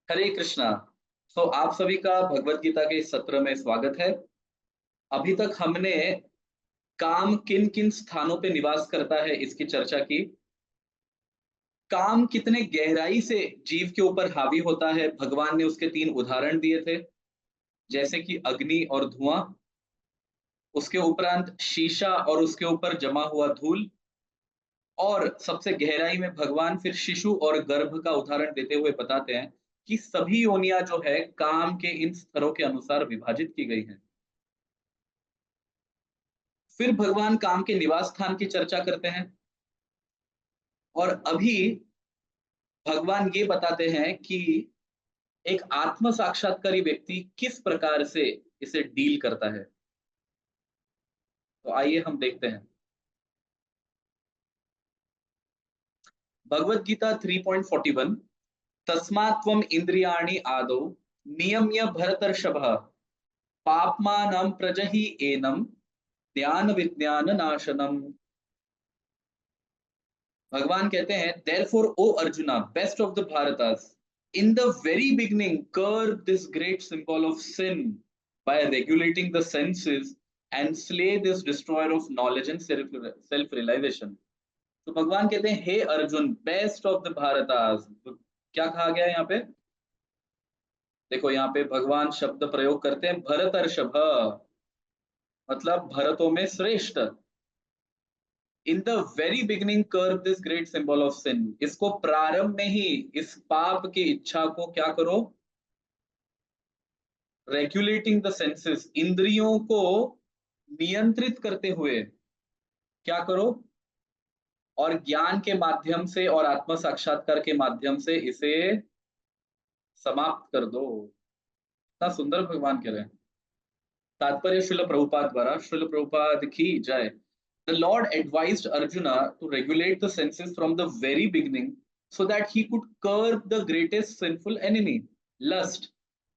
हरे कृष्णा। तो आप सभी का भगवत गीता के इस सत्र में स्वागत है। अभी तक हमने काम किन किन स्थानों पे निवास करता है इसकी चर्चा की। काम कितने गहराई से जीव के ऊपर हावी होता है, भगवान ने उसके 3 उदाहरण दिए थे, जैसे कि अग्नि और धुआं, उसके उपरांत शीशा और उसके ऊपर जमा हुआ धूल, और सबसे गहराई में भगवान फिर शिशु और गर्भ का उदाहरण देते हुए बताते हैं कि सभी योनियां जो है काम के इन स्तरों के अनुसार विभाजित की गई हैं। फिर भगवान काम के निवास स्थान की चर्चा करते हैं, और अभी भगवान ये बताते हैं कि एक आत्म साक्षात्कारी व्यक्ति किस प्रकार से इसे डील करता है। तो आइए हम देखते हैं। भगवत गीता 3.41, तस्मात् त्वम इंद्रियाणि आदौ नियम्य भरतर्षभ पाप्मानं प्रजहि एनम ज्ञान विज्ञान नाशनम। भगवान कहते हैं, therefore O Arjuna, best of the Bharatas, in the very beginning curb this great symbol of sin by regulating the senses and slay this destroyer of knowledge and self realization. तो भगवान कहते हैं, हे Arjun, best of the भारतास। तो क्या कहा गया है यहाँ पे? देखो, यहाँ पे भगवान शब्द प्रयोग करते हैं भरतर्षभ, मतलब भरतों में श्रेष्ठ। In the very beginning curve this great symbol of sin, इसको प्रारंभ में ही इस पाप की इच्छा को क्या करो? रेगुलेटिंग द सेंसेस, इंद्रियों को नियंत्रित करते हुए क्या करो? और ज्ञान के माध्यम से और आत्म साक्षात्कार के माध्यम से इसे समाप्त कर दो। इतना सुंदर भगवान कह रहे हैं। तात्पर्य श्रील प्रभुपाद द्वारा, श्रील प्रभुपाद की जय। The Lord advised Arjuna to regulate the senses from the very beginning so that he could curb the greatest sinful enemy, lust,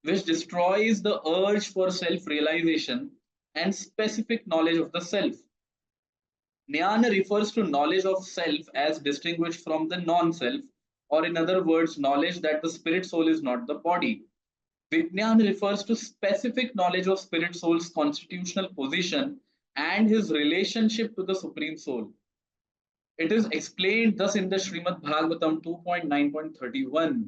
which destroys the urge for self realization and specific knowledge of the self. Jnana refers to knowledge of self as distinguished from the non self, or in other words, knowledge that the spirit soul is not the body. Vijnan refers to specific knowledge of spirit soul's constitutional position and his relationship to the supreme soul. It is explained thus in the Srimad Bhagavatam 2.9.31.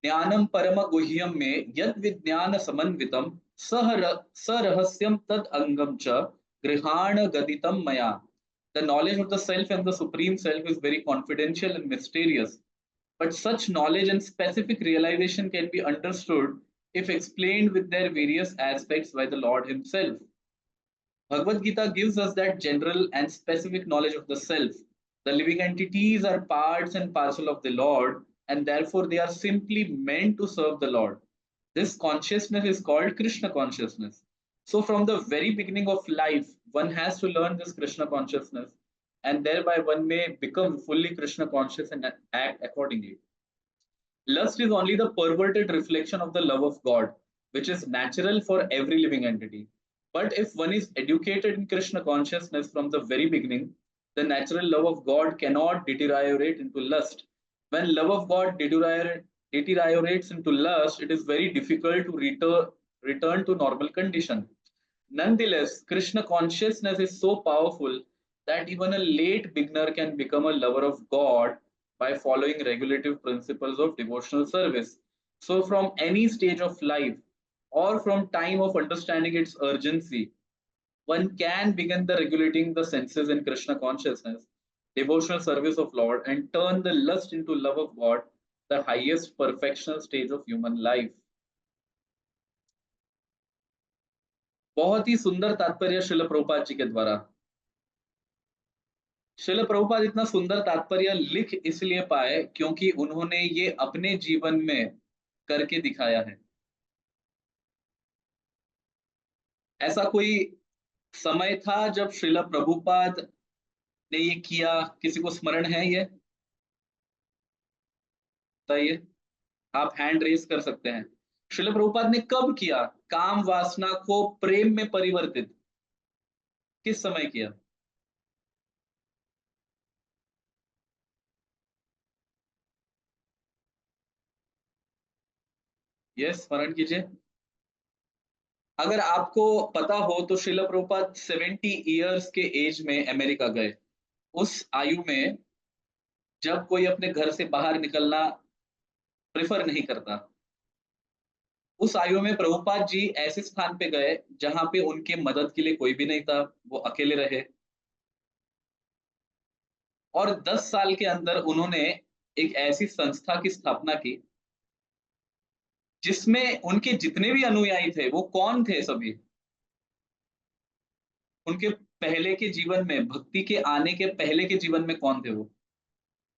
ज्ञानम परम गुह्यम में यद विज्ञान समन्वितम सरहस्यम तद अंगम च गृहाण गदितम मया. The knowledge of the self and the supreme self is very confidential and mysterious, but such knowledge and specific realization can be understood if explained with their various aspects by the Lord Himself. Bhagavad Gita gives us that general and specific knowledge of the self. The living entities are parts and parcel of the Lord, and therefore they are simply meant to serve the Lord. This consciousness is called Krishna consciousness. So, from the very beginning of life, one has to learn this Krishna consciousness, and thereby one may become fully Krishna conscious and act accordingly. Lust is only the perverted reflection of the love of God, which is natural for every living entity. But if one is educated in Krishna consciousness from the very beginning, the natural love of God cannot deteriorate into lust. When love of God deteriorates into lust, it is very difficult to return to normal condition. Nonetheless, Krishna consciousness is so powerful that even a late beginner can become a lover of God by following regulative principles of devotional service. So, from any stage of life or from time of understanding its urgency, one can begin the regulating the senses in Krishna consciousness, devotional service of Lord, and turn the lust into love of God, the highest perfectional stage of human life. बहुत ही सुंदर तात्पर्य श्रील प्रभुपाद जी के द्वारा। श्रील प्रभुपाद इतना सुंदर तात्पर्य लिख इसलिए पाए क्योंकि उन्होंने ये अपने जीवन में करके दिखाया है। ऐसा कोई समय था जब श्रील प्रभुपाद ने ये किया? किसी को स्मरण है ये? बताइए, आप हैंड रेज कर सकते हैं। श्रील प्रभुपाद ने कब किया काम वासना को प्रेम में परिवर्तित? किस समय किया? यस, स्मरण कीजिए। अगर आपको पता हो तो श्रील प्रभुपाद 70 इयर्स के एज में अमेरिका गए। उस आयु में जब कोई अपने घर से बाहर निकलना प्रेफर नहीं करता, उस आयु में प्रभुपाद जी ऐसे स्थान पे गए जहां पे उनके मदद के लिए कोई भी नहीं था, वो अकेले रहे। और 10 साल के अंदर उन्होंने एक ऐसी संस्था की स्थापना की जिसमें उनके जितने भी अनुयायी थे वो कौन थे सभी, उनके पहले के जीवन में, भक्ति के आने के पहले के जीवन में कौन थे वो?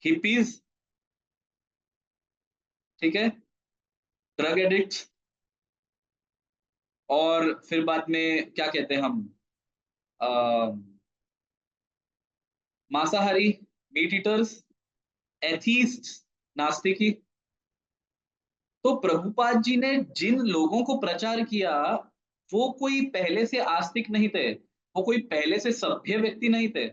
हिप्पीज, ठीक है, ड्रग एडिक्ट्स, और फिर बाद में क्या कहते हैं हम, अ, मांसाहारी, मीट ईटर्स, एथीस्ट, नास्तिक ही। तो प्रभुपाद जी ने जिन लोगों को प्रचार किया, वो कोई पहले से आस्तिक नहीं थे, वो कोई पहले से सभ्य व्यक्ति नहीं थे।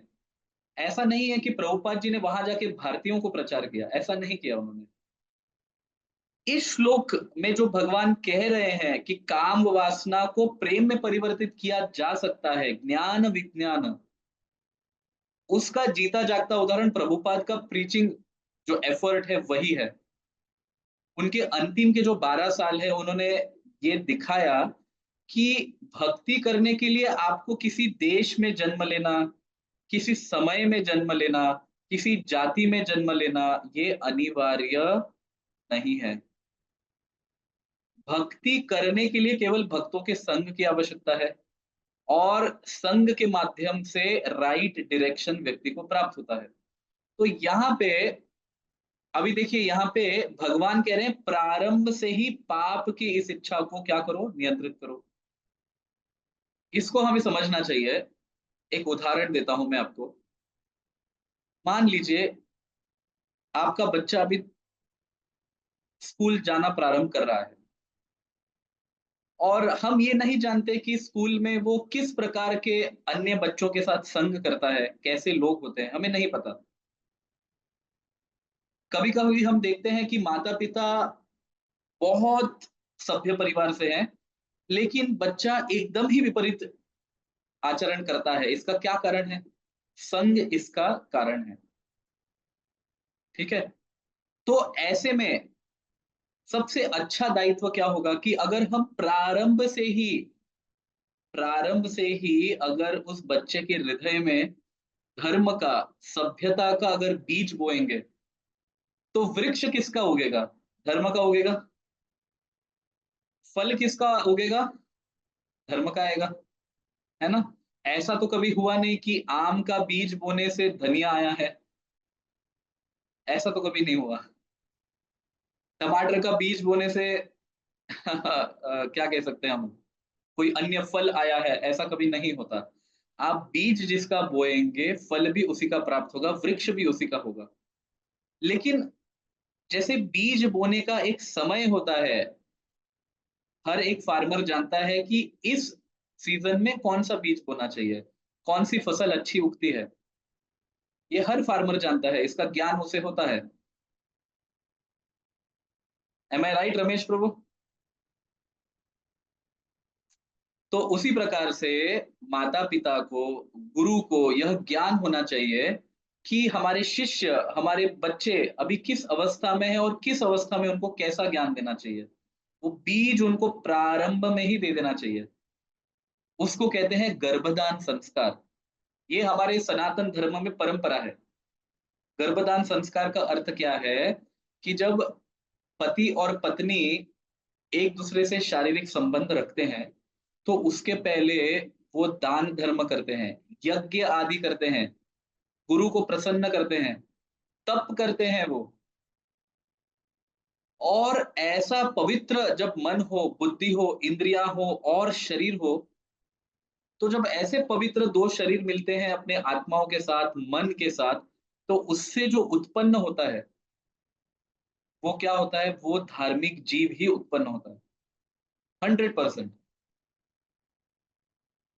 ऐसा नहीं है कि प्रभुपाद जी ने वहां जाके भारतीयों को प्रचार किया, ऐसा नहीं किया उन्होंने। इस श्लोक में जो भगवान कह रहे हैं कि काम वासना को प्रेम में परिवर्तित किया जा सकता है, ज्ञान विज्ञान, उसका जीता जागता उदाहरण प्रभुपाद का प्रीचिंग जो एफर्ट है वही है। उनके अंतिम के जो 12 साल है, उन्होंने ये दिखाया कि भक्ति करने के लिए आपको किसी देश में जन्म लेना, किसी समय में जन्म लेना, किसी जाति में जन्म लेना, ये अनिवार्य नहीं है। भक्ति करने के लिए केवल भक्तों के संग की आवश्यकता है, और संग के माध्यम से राइट डायरेक्शन व्यक्ति को प्राप्त होता है। तो यहाँ पे, अभी देखिए यहाँ पे भगवान कह रहे हैं प्रारंभ से ही पाप की इस इच्छा को क्या करो, नियंत्रित करो। इसको हमें समझना चाहिए। एक उदाहरण देता हूं मैं आपको। मान लीजिए आपका बच्चा अभी स्कूल जाना प्रारंभ कर रहा है, और हम ये नहीं जानते कि स्कूल में वो किस प्रकार के अन्य बच्चों के साथ संग करता है, कैसे लोग होते हैं, हमें नहीं पता। कभी कभी हम देखते हैं कि माता पिता बहुत सभ्य परिवार से हैं, लेकिन बच्चा एकदम ही विपरीत आचरण करता है। इसका क्या कारण है? संग इसका कारण है। ठीक है। तो ऐसे में सबसे अच्छा दायित्व क्या होगा कि अगर हम प्रारंभ से ही अगर उस बच्चे के हृदय में धर्म का, सभ्यता का अगर बीज बोएंगे, तो वृक्ष किसका उगेगा? धर्म का उगेगा। फल किसका उगेगा? धर्म का आएगा, है ना? ऐसा तो कभी हुआ नहीं कि आम का बीज बोने से धनिया आया है, ऐसा तो कभी नहीं हुआ। टमाटर का बीज बोने से क्या कह सकते हैं हम, कोई अन्य फल आया है, ऐसा कभी नहीं होता। आप बीज जिसका बोएंगे फल भी उसी का प्राप्त होगा, वृक्ष भी उसी का होगा। लेकिन जैसे बीज बोने का एक समय होता है, हर एक फार्मर जानता है कि इस सीजन में कौन सा बीज बोना चाहिए, कौन सी फसल अच्छी उगती है, ये हर फार्मर जानता है, इसका ज्ञान उसे होता है। एम आई राइट रमेश प्रभु? तो उसी प्रकार से माता पिता को, गुरु को यह ज्ञान होना चाहिए कि हमारे शिष्य, हमारे बच्चे अभी किस अवस्था में है और किस अवस्था में उनको कैसा ज्ञान देना चाहिए। वो बीज उनको प्रारंभ में ही दे देना चाहिए। उसको कहते हैं गर्भदान संस्कार। ये हमारे सनातन धर्म में परंपरा है। गर्भदान संस्कार का अर्थ क्या है कि जब पति और पत्नी एक दूसरे से शारीरिक संबंध रखते हैं, तो उसके पहले वो दान धर्म करते हैं, यज्ञ आदि करते हैं, गुरु को प्रसन्न करते हैं, तप करते हैं वो। और ऐसा पवित्र जब मन हो, बुद्धि हो, इंद्रिया हो और शरीर हो, तो जब ऐसे पवित्र दो शरीर मिलते हैं अपने आत्माओं के साथ, मन के साथ, तो उससे जो उत्पन्न होता है वो क्या होता है? वो धार्मिक जीव ही उत्पन्न होता है, 100%।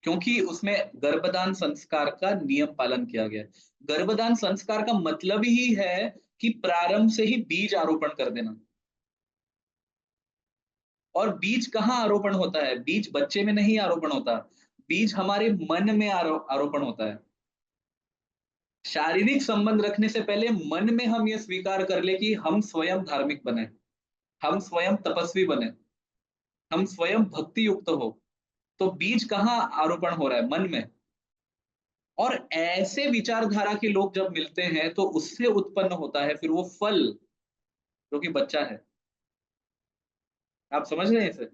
क्योंकि उसमें गर्भदान संस्कार का नियम पालन किया गया है। गर्भदान संस्कार का मतलब ही है कि प्रारंभ से ही बीज आरोपण कर देना। और बीज कहाँ आरोपण होता है? बीज बच्चे में नहीं आरोपण होता, बीज हमारे मन में आरोपण होता है। शारीरिक संबंध रखने से पहले मन में हम ये स्वीकार कर ले कि हम स्वयं धार्मिक बने, हम स्वयं तपस्वी बने, हम स्वयं भक्ति युक्त हो। तो बीज कहाँ आरोपण हो रहा है? मन में। और ऐसे विचारधारा के लोग जब मिलते हैं तो उससे उत्पन्न होता है फिर वो फल, जो कि बच्चा है। आप समझ रहे हैं इसे?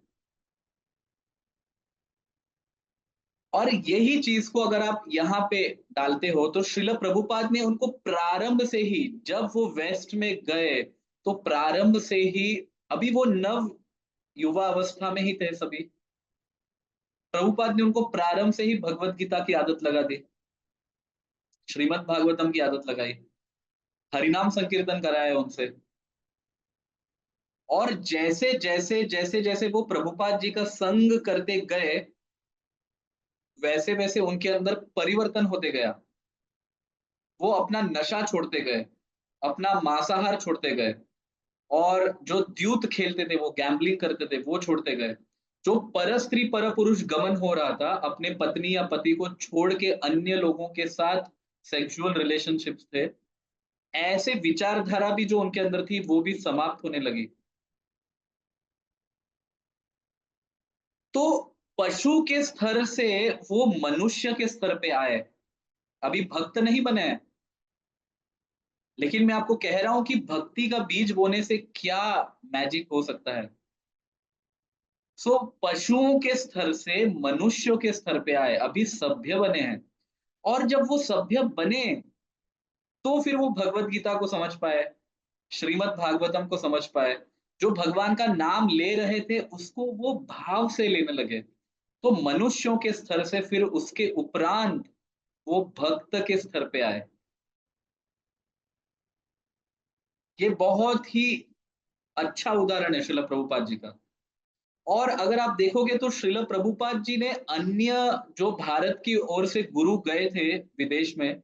और यही चीज को अगर आप यहाँ पे डालते हो तो श्रील प्रभुपाद ने उनको प्रारंभ से ही, जब वो वेस्ट में गए तो प्रारंभ से ही, अभी वो नव युवा अवस्था में ही थे सभी, प्रभुपाद ने उनको प्रारंभ से ही भगवत गीता की आदत लगा दी, श्रीमद् भागवतम की आदत लगाई, हरिनाम संकीर्तन कराया उनसे। और जैसे जैसे वो प्रभुपाद जी का संग करते गए, वैसे वैसे उनके अंदर परिवर्तन होते गया। वो अपना नशा छोड़ते गए, अपना मांसाहार छोड़ते गए, और जो द्यूत खेलते थे, वो गैम्बलिंग करते थे, वो छोड़ते गए। जो पर स्त्री पर पुरुष गमन हो रहा था, अपने पत्नी या पति को छोड़ के अन्य लोगों के साथ सेक्सुअल रिलेशनशिप्स थे, ऐसे विचारधारा भी जो उनके अंदर थी वो भी समाप्त होने लगी। तो पशु के स्तर से वो मनुष्य के स्तर पे आए, अभी भक्त नहीं बने हैं। लेकिन मैं आपको कह रहा हूं कि भक्ति का बीज बोने से क्या मैजिक हो सकता है। सो पशुओं के स्तर से मनुष्यों के स्तर पे आए, अभी सभ्य बने हैं। और जब वो सभ्य बने तो फिर वो भगवत गीता को समझ पाए, श्रीमद् भागवतम को समझ पाए। जो भगवान का नाम ले रहे थे उसको वो भाव से लेने लगे। तो मनुष्यों के स्तर से फिर उसके उपरांत वो भक्त के स्तर पे आए। ये बहुत ही अच्छा उदाहरण है श्रील प्रभुपाद जी का। और अगर आप देखोगे तो श्रील प्रभुपाद जी ने अन्य जो भारत की ओर से गुरु गए थे विदेश में,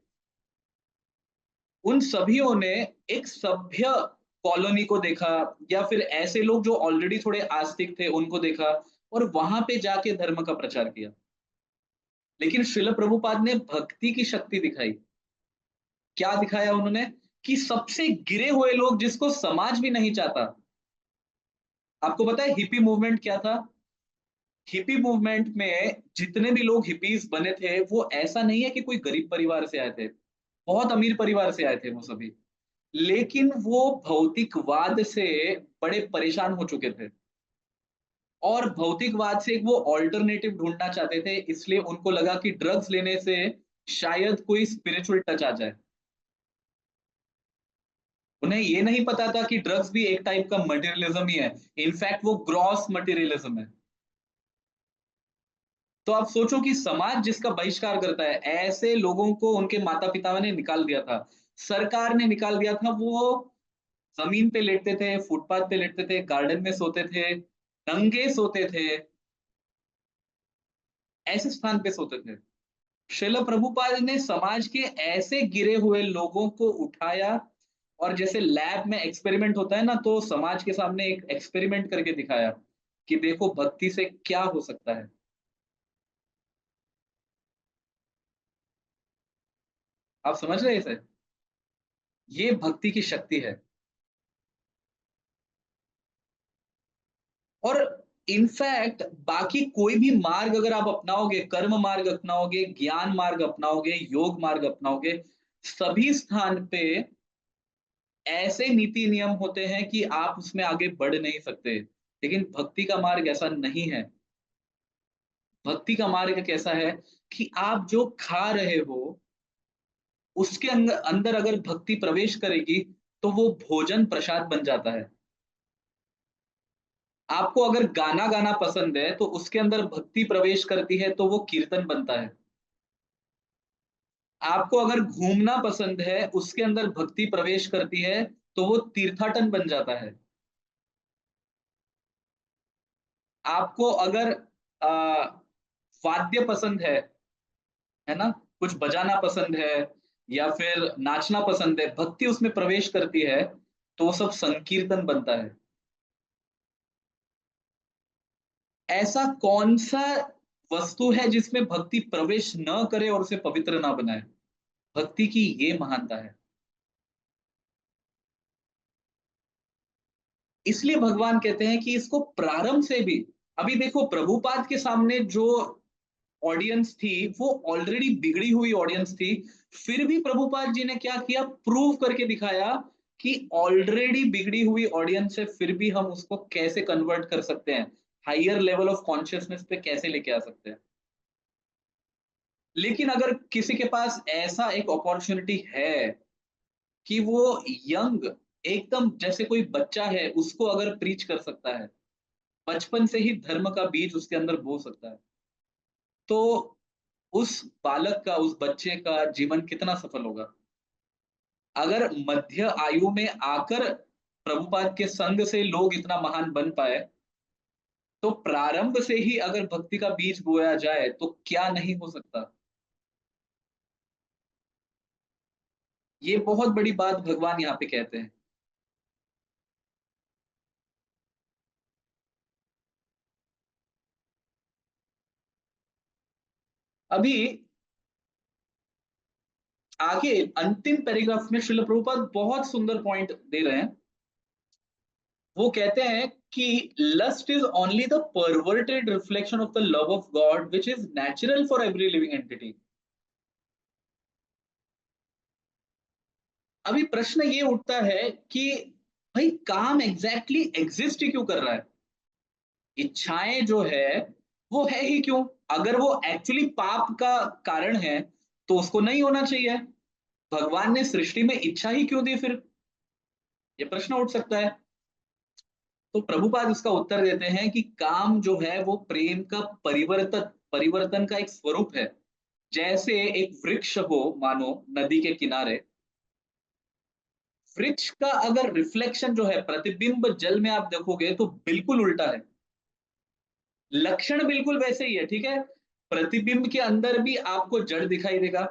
उन सभीयों ने एक सभ्य कॉलोनी को देखा, या फिर ऐसे लोग जो ऑलरेडी थोड़े आस्तिक थे उनको देखा, और वहां पे जाके धर्म का प्रचार किया। लेकिन श्रील प्रभुपाद ने भक्ति की शक्ति दिखाई। क्या दिखाया उन्होंने? कि सबसे गिरे हुए लोग, जिसको समाज भी नहीं चाहता। आपको पता है हिप्पी मूवमेंट क्या था? हिप्पी मूवमेंट में जितने भी लोग हिप्पीज बने थे, वो ऐसा नहीं है कि कोई गरीब परिवार से आए थे, बहुत अमीर परिवार से आए थे वो सभी। लेकिन वो भौतिकवाद से बड़े परेशान हो चुके थे, और भौतिकवाद से एक वो ऑल्टरनेटिव ढूंढना चाहते थे, इसलिए उनको लगा कि ड्रग्स लेने से शायद कोई स्पिरिचुअल टच आ जाए। उन्हें ये नहीं पता था कि ड्रग्स भी एक टाइप का मटेरियलिज्म ही है। इनफैक्ट वो ग्रॉस मटेरियलिज्म है। तो आप सोचो कि समाज जिसका बहिष्कार करता है, ऐसे लोगों को उनके माता पिता ने निकाल दिया था, सरकार ने निकाल दिया था। वो जमीन पे लेटते थे, फुटपाथ पे लेटते थे, गार्डन में सोते थे, नंगे सोते थे, ऐसे स्थान पे सोते थे। श्रील प्रभुपाद ने समाज के ऐसे गिरे हुए लोगों को उठाया, और जैसे लैब में एक्सपेरिमेंट होता है ना, तो समाज के सामने एक एक्सपेरिमेंट करके दिखाया कि देखो भक्ति से क्या हो सकता है। आप समझ रहे हैं इसे? ये भक्ति की शक्ति है। और इनफैक्ट बाकी कोई भी मार्ग अगर आप अपनाओगे, कर्म मार्ग अपनाओगे, ज्ञान मार्ग अपनाओगे, योग मार्ग अपनाओगे, सभी स्थान पे ऐसे नीति नियम होते हैं कि आप उसमें आगे बढ़ नहीं सकते। लेकिन भक्ति का मार्ग ऐसा नहीं है। भक्ति का मार्ग कैसा है कि आप जो खा रहे हो, उसके अंदर अंदर अगर भक्ति प्रवेश करेगी तो वो भोजन प्रसाद बन जाता है। आपको अगर गाना गाना पसंद है तो उसके अंदर भक्ति प्रवेश करती है तो वो कीर्तन बनता है। आपको अगर घूमना पसंद है, उसके अंदर भक्ति प्रवेश करती है तो वो तीर्थाटन बन जाता है। आपको अगर आ, वाद्य पसंद है ना, कुछ बजाना पसंद है, या फिर नाचना पसंद है, भक्ति उसमें प्रवेश करती है तो वो सब संकीर्तन बनता है। ऐसा कौन सा वस्तु है जिसमें भक्ति प्रवेश न करे और उसे पवित्र ना बनाए? भक्ति की ये महानता है। इसलिए भगवान कहते हैं कि इसको प्रारंभ से भी, अभी देखो प्रभुपाद के सामने जो ऑडियंस थी वो ऑलरेडी बिगड़ी हुई ऑडियंस थी। फिर भी प्रभुपाद जी ने क्या किया, प्रूव करके दिखाया कि ऑलरेडी बिगड़ी हुई ऑडियंस है, फिर भी हम उसको कैसे कन्वर्ट कर सकते हैं, हायर लेवल ऑफ कॉन्शियसनेस पे कैसे लेके आ सकते हैं। लेकिन अगर किसी के पास ऐसा एक अपॉर्चुनिटी है कि वो यंग, एकदम जैसे कोई बच्चा है, उसको अगर प्रीच कर सकता है, बचपन से ही धर्म का बीज उसके अंदर बो सकता है, तो उस बालक का, उस बच्चे का जीवन कितना सफल होगा। अगर मध्य आयु में आकर प्रभुपाद के संग से लोग इतना महान बन पाए, तो प्रारंभ से ही अगर भक्ति का बीज बोया जाए तो क्या नहीं हो सकता। ये बहुत बड़ी बात भगवान यहाँ पे कहते हैं। अभी आगे अंतिम पैराग्राफ में श्रील प्रभुपाद बहुत सुंदर पॉइंट दे रहे हैं। वो कहते हैं कि lust is only the perverted reflection of the love of God which is natural for every living entity. अभी प्रश्न ये उठता है कि भाई काम एग्जैक्टली एग्जिस्ट ही क्यों कर रहा है? इच्छाएं जो है वो है ही क्यों? अगर वो एक्चुअली पाप का कारण है तो उसको नहीं होना चाहिए। भगवान ने सृष्टि में इच्छा ही क्यों दी फिर? ये प्रश्न उठ सकता है। तो प्रभुपाद उसका उत्तर देते हैं कि काम जो है वो प्रेम का परिवर्तन परिवर्तन का एक स्वरूप है। जैसे एक वृक्ष हो, मानो नदी के किनारे, वृक्ष का अगर रिफ्लेक्शन जो है, प्रतिबिंब जल में आप देखोगे तो बिल्कुल उल्टा है। लक्षण बिल्कुल वैसे ही है, ठीक है। प्रतिबिंब के अंदर भी आपको जड़ दिखाई देगा,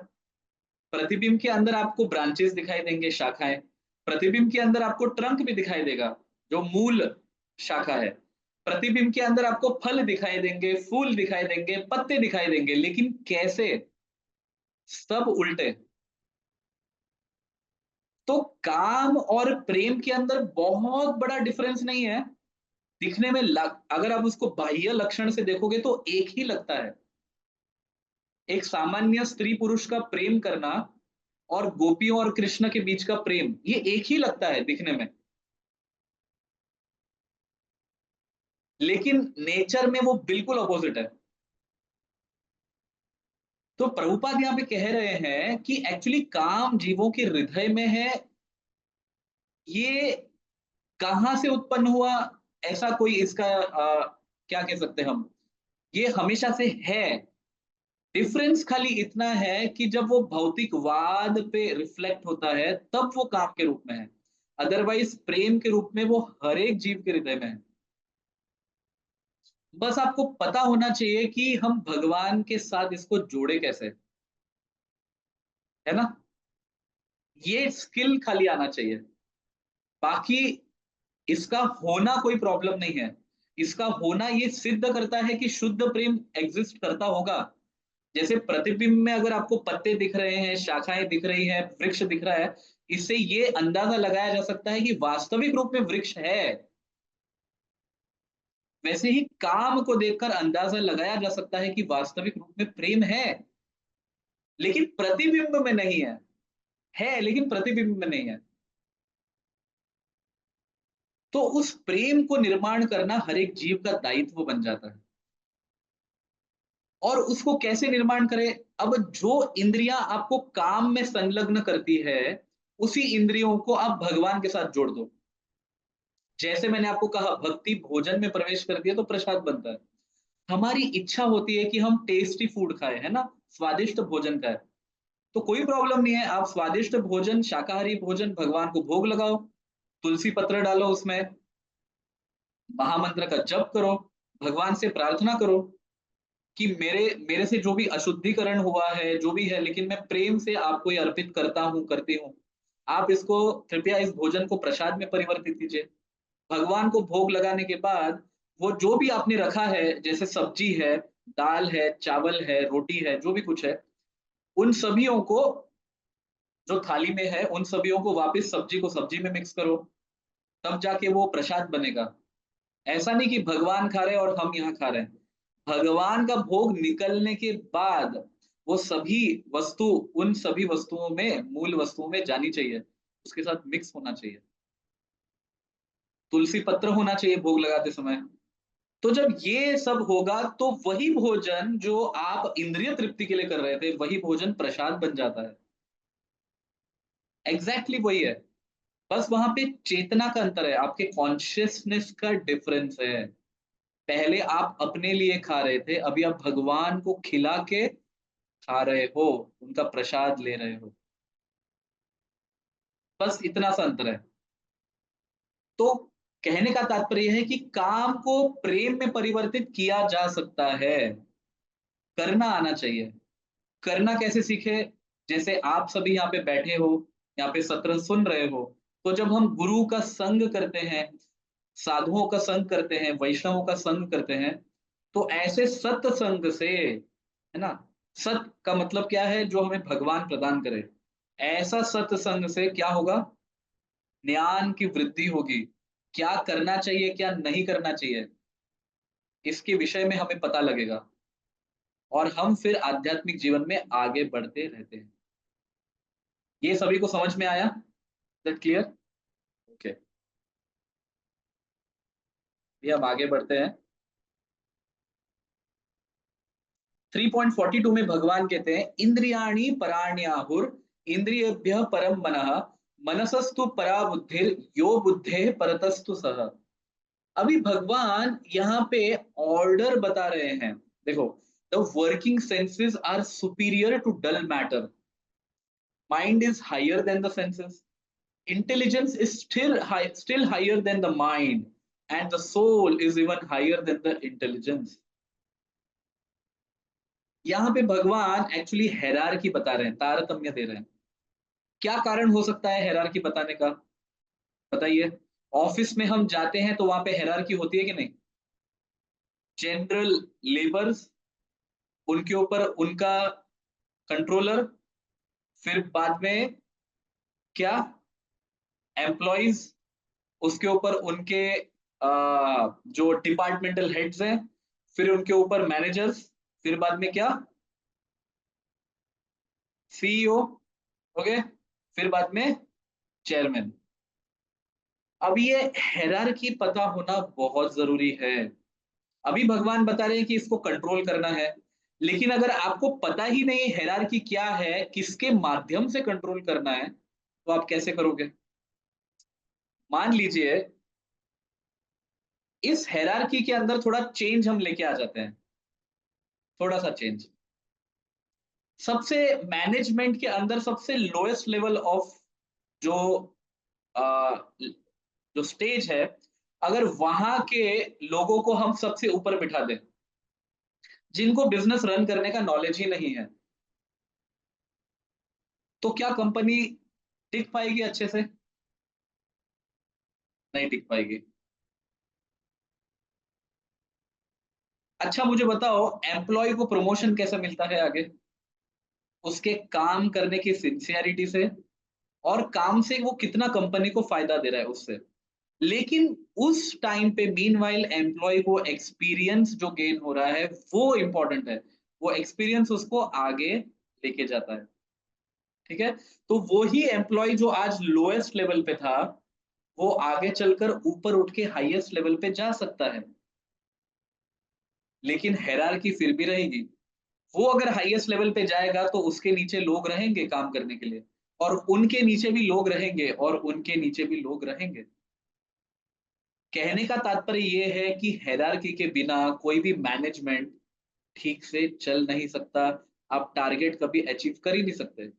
प्रतिबिंब के अंदर आपको ब्रांचेस दिखाई देंगे, शाखाएं। प्रतिबिंब के अंदर आपको ट्रंक भी दिखाई देगा, जो मूल शाखा है। प्रतिबिंब के अंदर आपको फल दिखाई देंगे, फूल दिखाई देंगे, पत्ते दिखाई देंगे, लेकिन कैसे? सब उल्टे। तो काम और प्रेम के अंदर बहुत बड़ा डिफरेंस नहीं है। दिखने में अगर आप उसको बाह्य लक्षण से देखोगे तो एक ही लगता है। एक सामान्य स्त्री पुरुष का प्रेम करना और गोपियों और कृष्ण के बीच का प्रेम, ये एक ही लगता है दिखने में, लेकिन नेचर में वो बिल्कुल अपोजिट है। तो प्रभुपाद यहाँ पे कह रहे हैं कि एक्चुअली काम जीवों के हृदय में है। ये कहाँ से उत्पन्न हुआ, ऐसा कोई इसका क्या कह सकते हैं हम, ये हमेशा से है। डिफरेंस खाली इतना है कि जब वो भौतिकवाद पे रिफ्लेक्ट होता है तब वो काम के रूप में है। अदरवाइज प्रेम के रूप में वो हर एक जीव के हृदय में है। बस आपको पता होना चाहिए कि हम भगवान के साथ इसको जोड़े कैसे, है ना। ये स्किल खाली आना चाहिए। बाकी इसका होना कोई प्रॉब्लम नहीं है। इसका होना ये सिद्ध करता है कि शुद्ध प्रेम एग्जिस्ट करता होगा। जैसे प्रतिबिंब में अगर आपको पत्ते दिख रहे हैं, शाखाएं दिख रही हैं, वृक्ष दिख रहा है, इससे ये अंदाजा लगाया जा सकता है कि वास्तविक रूप में वृक्ष है। वैसे ही काम को देखकर अंदाजा लगाया जा सकता है कि वास्तविक रूप में प्रेम लेकिन प्रतिबिंब में नहीं है लेकिन प्रतिबिंब में नहीं है। तो उस प्रेम को निर्माण करना हर एक जीव का दायित्व बन जाता है। और उसको कैसे निर्माण करें? अब जो इंद्रियां आपको काम में संलग्न करती है, उसी इंद्रियों को आप भगवान के साथ जोड़ दो। जैसे मैंने आपको कहा, भक्ति भोजन में प्रवेश कर दिया तो प्रसाद बनता है। हमारी इच्छा होती है कि हम टेस्टी फूड खाएं, है ना, स्वादिष्ट भोजन खाएं। तो कोई प्रॉब्लम नहीं है, आप स्वादिष्ट भोजन, शाकाहारी भोजन भगवान को भोग लगाओ, तुलसी पत्र डालो उसमें, महामंत्र का जप करो, भगवान से प्रार्थना करो कि मेरे मेरे से जो भी अशुद्धिकरण हुआ है, जो भी है, लेकिन मैं प्रेम से आपको ये अर्पित करता हूँ, करती हूँ। आप इसको कृपया इस भोजन को प्रसाद में परिवर्तित कीजिए। भगवान को भोग लगाने के बाद वो जो भी आपने रखा है, जैसे सब्जी है, दाल है, चावल है, रोटी है, जो भी कुछ है, उन सभियों को, जो थाली में है, उन सभियों को वापस सब्जी को सब्जी में मिक्स करो, तब जाके वो प्रसाद बनेगा। ऐसा नहीं कि भगवान खा रहे हैं और हम यहाँ खा रहे हैं। भगवान का भोग निकलने के बाद वो सभी वस्तु, उन सभी वस्तुओं में, मूल वस्तुओं में जानी चाहिए, उसके साथ मिक्स होना चाहिए। तुलसी पत्र होना चाहिए भोग लगाते समय। तो जब ये सब होगा तो वही भोजन जो आप इंद्रिय तृप्ति के लिए कर रहे थे, वही भोजन प्रसाद बन जाता है। एग्जैक्टली वही है। बस वहां पे चेतना का अंतर है, आपके कॉन्शियसनेस का डिफरेंस है। पहले आप अपने लिए खा रहे थे, अभी आप भगवान को खिला के खा रहे हो, उनका प्रसाद ले रहे हो। बस इतना सा अंतर है। तो कहने का तात्पर्य है कि काम को प्रेम में परिवर्तित किया जा सकता है, करना आना चाहिए। करना कैसे सीखे? जैसे आप सभी यहाँ पे बैठे हो, यहाँ पे सत्र सुन रहे हो, तो जब हम गुरु का संग करते हैं, साधुओं का संग करते हैं, वैष्णवों का संग करते हैं, तो ऐसे सत्संग से, है ना, सत का मतलब क्या है? जो हमें भगवान प्रदान करे। ऐसा सत्संग से क्या होगा? ज्ञान की वृद्धि होगी। क्या करना चाहिए, क्या नहीं करना चाहिए, इसके विषय में हमें पता लगेगा, और हम फिर आध्यात्मिक जीवन में आगे बढ़ते रहते हैं। ये सभी को समझ में आया? That clear? ओके, ये हम आगे बढ़ते हैं। 3.42 में भगवान कहते हैं, इंद्रियाणि पराण्याहुर इंद्रियभ्य परम मनः मनसस्तु परा बुद्धिर यो बुद्धे परतस्तु सह। अभी भगवान यहाँ पे ऑर्डर बता रहे हैं। देखो, the working senses are superior to dull matter, mind is higher than the senses, intelligence is still higher than the mind, and the soul is even higher than the intelligence. यहाँ पे भगवान actually hierarchy बता रहे हैं, तारतम्य दे रहे हैं। क्या कारण हो सकता है हेरारकी बताने का? बताइए। ऑफिस में हम जाते हैं तो वहां पे हेरारकी होती है कि नहीं? जनरल लेबर्स, उनके ऊपर उनका कंट्रोलर, फिर बाद में क्या, एम्प्लॉइज, उसके ऊपर उनके जो डिपार्टमेंटल हेड्स हैं, फिर उनके ऊपर मैनेजर्स, फिर बाद में क्या, सीईओ, ओके, फिर बाद में चेयरमैन। अब ये हायरार्की पता होना बहुत जरूरी है। अभी भगवान बता रहे हैं कि इसको कंट्रोल करना है, लेकिन अगर आपको पता ही नहीं हायरार्की क्या है, किसके माध्यम से कंट्रोल करना है, तो आप कैसे करोगे? मान लीजिए इस हायरार्की के अंदर थोड़ा चेंज हम लेके आ जाते हैं, थोड़ा सा चेंज। सबसे मैनेजमेंट के अंदर सबसे लोएस्ट लेवल ऑफ जो अ, जो स्टेज है, अगर वहां के लोगों को हम सबसे ऊपर बिठा दें, जिनको बिजनेस रन करने का नॉलेज ही नहीं है, तो क्या कंपनी टिक पाएगी अच्छे से? नहीं टिक पाएगी। अच्छा मुझे बताओ, एम्प्लॉय को प्रमोशन कैसे मिलता है आगे? उसके काम करने की सिंसियरिटी से, और काम से वो कितना कंपनी को फायदा दे रहा है उससे। लेकिन उस टाइम पे मीनवाइल एम्प्लॉय को एक्सपीरियंस जो गेन हो रहा है वो इंपॉर्टेंट है। वो एक्सपीरियंस उसको आगे लेके जाता है। ठीक है? तो वो ही एम्प्लॉय जो आज लोएस्ट लेवल पे था, वो आगे चलकर ऊपर उठ के हाईएस्ट लेवल पे जा सकता है। लेकिन हायरार्की फिर भी रहेगी। वो अगर हाईएस्ट लेवल पे जाएगा तो उसके नीचे लोग रहेंगे काम करने के लिए, और उनके नीचे भी लोग रहेंगे, और उनके नीचे भी लोग रहेंगे। कहने का तात्पर्य ये है कि हायरार्की के बिना कोई भी मैनेजमेंट ठीक से चल नहीं सकता। आप टारगेट कभी अचीव कर ही नहीं सकते।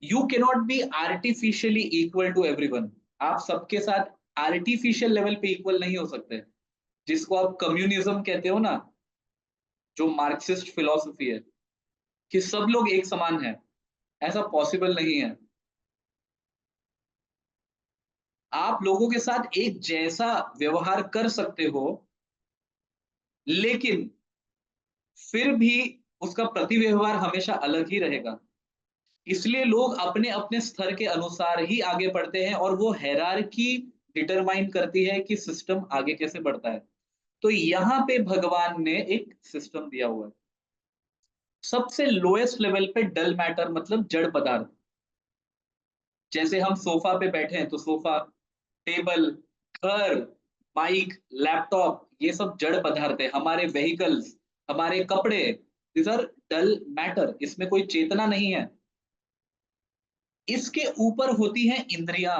You cannot be artificially equal to everyone. आप सबके साथ आर्टिफिशियल लेवल पे इक्वल नहीं हो सकते, जिसको आप कम्युनिज्म कहते हो ना, जो मार्क्सिस्ट फिलोसफी है कि सब लोग एक समान है। ऐसा पॉसिबल नहीं है। आप लोगों के साथ एक जैसा व्यवहार कर सकते हो, लेकिन फिर भी उसका प्रतिव्यवहार हमेशा अलग ही रहेगा। इसलिए लोग अपने अपने स्तर के अनुसार ही आगे बढ़ते हैं और वो हायरार्की डिटरमाइन करती है कि सिस्टम आगे कैसे बढ़ता है। तो यहाँ पे भगवान ने एक सिस्टम दिया हुआ है। सबसे लोएस्ट लेवल पे डल मैटर मतलब जड़ पदार्थ। जैसे हम सोफा पे बैठे हैं तो सोफा, टेबल, घर, माइक, लैपटॉप, ये सब जड़ पदार्थ है। हमारे व्हीकल्स, हमारे कपड़े, दीज आर डल मैटर, इसमें कोई चेतना नहीं है। इसके ऊपर होती हैं इंद्रियां।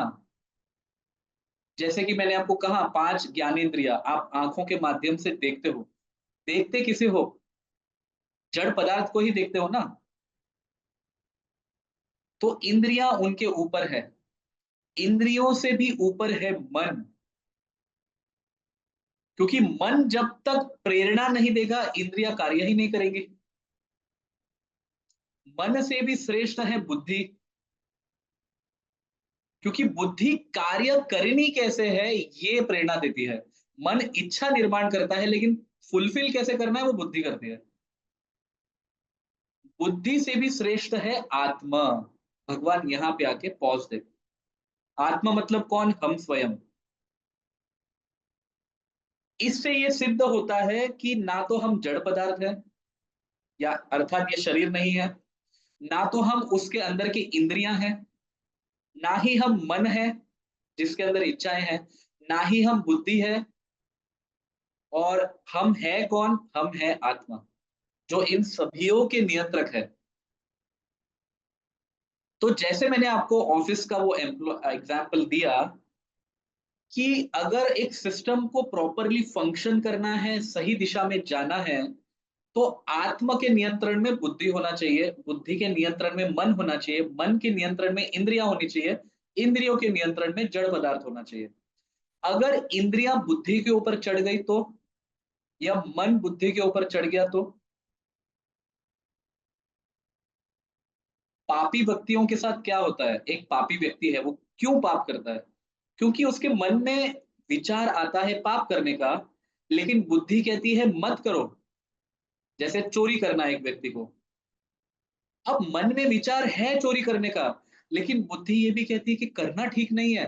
जैसे कि मैंने आपको कहा 5 ज्ञानेंद्रियां, आप आंखों के माध्यम से देखते हो। देखते किसे हो? जड़ पदार्थ को ही देखते हो ना। तो इंद्रियां उनके ऊपर है। इंद्रियों से भी ऊपर है मन। क्योंकि मन जब तक प्रेरणा नहीं देगा, इंद्रियां कार्य ही नहीं करेंगी। मन से भी श्रेष्ठ है बुद्धि। क्योंकि बुद्धि कार्य करनी कैसे है, ये प्रेरणा देती है। मन इच्छा निर्माण करता है, लेकिन फुलफिल कैसे करना है वो बुद्धि करती है। बुद्धि से भी श्रेष्ठ है आत्मा। भगवान यहां पे आके पॉज दे। आत्मा मतलब कौन? हम स्वयं। इससे ये सिद्ध होता है कि ना तो हम जड़ पदार्थ है, या अर्थात ये शरीर नहीं है, ना तो हम उसके अंदर की इंद्रियां हैं, ना ही हम मन है जिसके अंदर इच्छाएं हैं, ना ही हम बुद्धि है। और हम है कौन? हम है आत्मा, जो इन सभियों के नियंत्रक है। तो जैसे मैंने आपको ऑफिस का वो एग्जाम्पल दिया कि अगर एक सिस्टम को प्रॉपरली फंक्शन करना है, सही दिशा में जाना है, तो आत्मा के नियंत्रण में बुद्धि होना चाहिए, बुद्धि के नियंत्रण में मन होना चाहिए, मन के नियंत्रण में इंद्रियां होनी चाहिए, इंद्रियों के नियंत्रण में जड़ पदार्थ होना चाहिए। अगर इंद्रियां बुद्धि के ऊपर चढ़ गई तो, या मन बुद्धि के ऊपर चढ़ गया तो, पापी व्यक्तियों के साथ क्या होता है? एक पापी व्यक्ति है, वो क्यों पाप करता है? क्योंकि उसके मन में विचार आता है पाप करने का, लेकिन बुद्धि कहती है मत करो। जैसे चोरी करना है एक व्यक्ति को, अब मन में विचार है चोरी करने का, लेकिन बुद्धि ये भी कहती है कि करना ठीक नहीं है।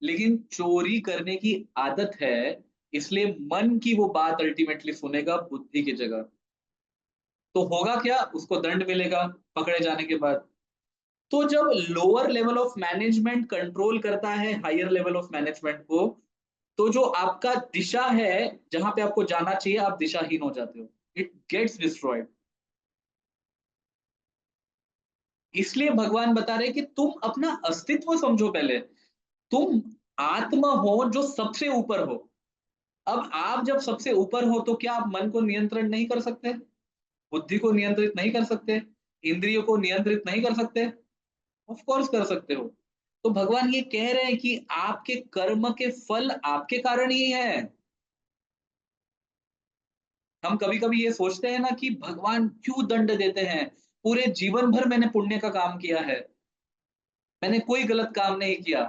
लेकिन चोरी करने की आदत है, इसलिए मन की वो बात अल्टीमेटली सुनेगा बुद्धि की जगह। तो होगा क्या? उसको दंड मिलेगा पकड़े जाने के बाद। तो जब lower level of management control करता है हायर लेवल ऑफ मैनेजमेंट को, तो जो आपका दिशा है, जहां पे आपको जाना चाहिए, आप दिशाहीन हो जाते हो। It gets destroyed. इसलिए भगवान बता रहे कि तुम अपना अस्तित्व समझो पहले। तुम आत्मा हो जो सबसे ऊपर हो। अब आप जब सबसे ऊपर हो, तो क्या आप मन को नियंत्रण नहीं कर सकते? बुद्धि को नियंत्रित नहीं कर सकते? इंद्रियों को नियंत्रित नहीं कर सकते? ऑफ कोर्स कर सकते हो। तो भगवान ये कह रहे हैं कि आपके कर्म के फल आपके कारण ही है। हम कभी कभी ये सोचते हैं ना कि भगवान क्यों दंड देते हैं? पूरे जीवन भर मैंने पुण्य का काम किया है, मैंने कोई गलत काम नहीं किया,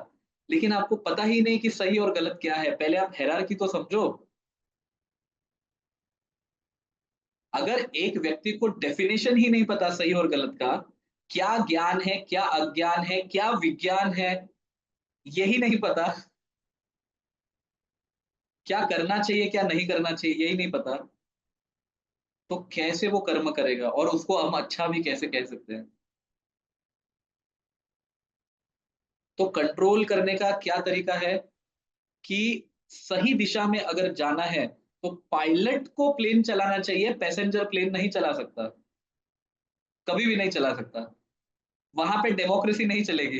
लेकिन आपको पता ही नहीं कि सही और गलत क्या है। पहले आप हायरार्की तो समझो। अगर एक व्यक्ति को डेफिनेशन ही नहीं पता सही और गलत का, क्या ज्ञान है, क्या अज्ञान है, क्या विज्ञान है, यही नहीं पता, क्या करना चाहिए क्या नहीं करना चाहिए यही नहीं पता, तो कैसे वो कर्म करेगा? और उसको हम अच्छा भी कैसे कह सकते हैं? तो कंट्रोल करने का क्या तरीका है कि सही दिशा में अगर जाना है, तो पायलट को प्लेन चलाना चाहिए, पैसेंजर प्लेन नहीं चला सकता, कभी भी नहीं चला सकता। वहां पे डेमोक्रेसी नहीं चलेगी।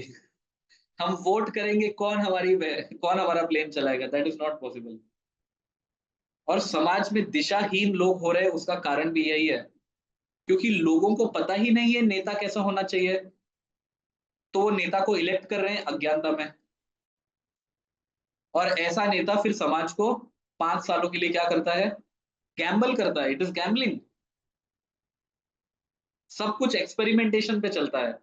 हम वोट करेंगे कौन हमारा प्लेन चलाएगा, दैट इज नॉट पॉसिबल। और समाज में दिशाहीन लोग हो रहे हैं, उसका कारण भी यही है, क्योंकि लोगों को पता ही नहीं है नेता कैसा होना चाहिए, तो वो नेता को इलेक्ट कर रहे हैं अज्ञानता में। और ऐसा नेता फिर समाज को 5 सालों के लिए क्या करता है? गैम्बल करता है। It is gambling. सब कुछ एक्सपेरिमेंटेशन पे चलता है।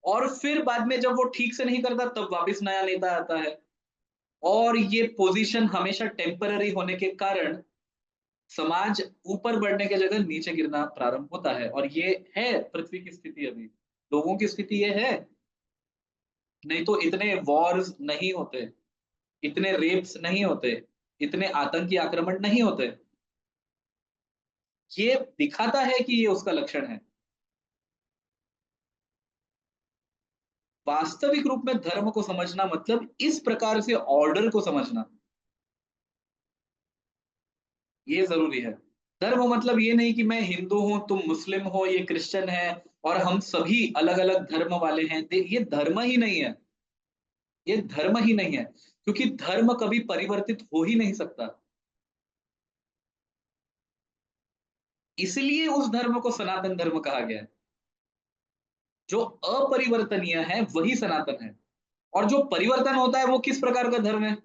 और फिर बाद में जब वो ठीक से नहीं करता तब वापस नया नेता आता है। और ये पोजीशन हमेशा टेम्पररी होने के कारण समाज ऊपर बढ़ने की जगह नीचे गिरना प्रारंभ होता है, और ये है पृथ्वी की स्थिति अभी। लोगों की स्थिति ये है, नहीं तो इतने वॉर्स नहीं होते, इतने रेप्स नहीं होते, इतने आतंकी आक्रमण नहीं होते। ये दिखाता है कि ये उसका लक्षण है। वास्तविक रूप में धर्म को समझना मतलब इस प्रकार से ऑर्डर को समझना, ये जरूरी है। धर्म मतलब ये नहीं कि मैं हिंदू हूं, तुम मुस्लिम हो, ये क्रिश्चियन है और हम सभी अलग अलग धर्म वाले हैं। ये धर्म ही नहीं है, ये धर्म ही नहीं है, क्योंकि धर्म कभी परिवर्तित हो ही नहीं सकता। इसलिए उस धर्म को सनातन धर्म कहा गया है। जो अपरिवर्तनीय है वही सनातन है, और जो परिवर्तन होता है वो किस प्रकार का धर्म है।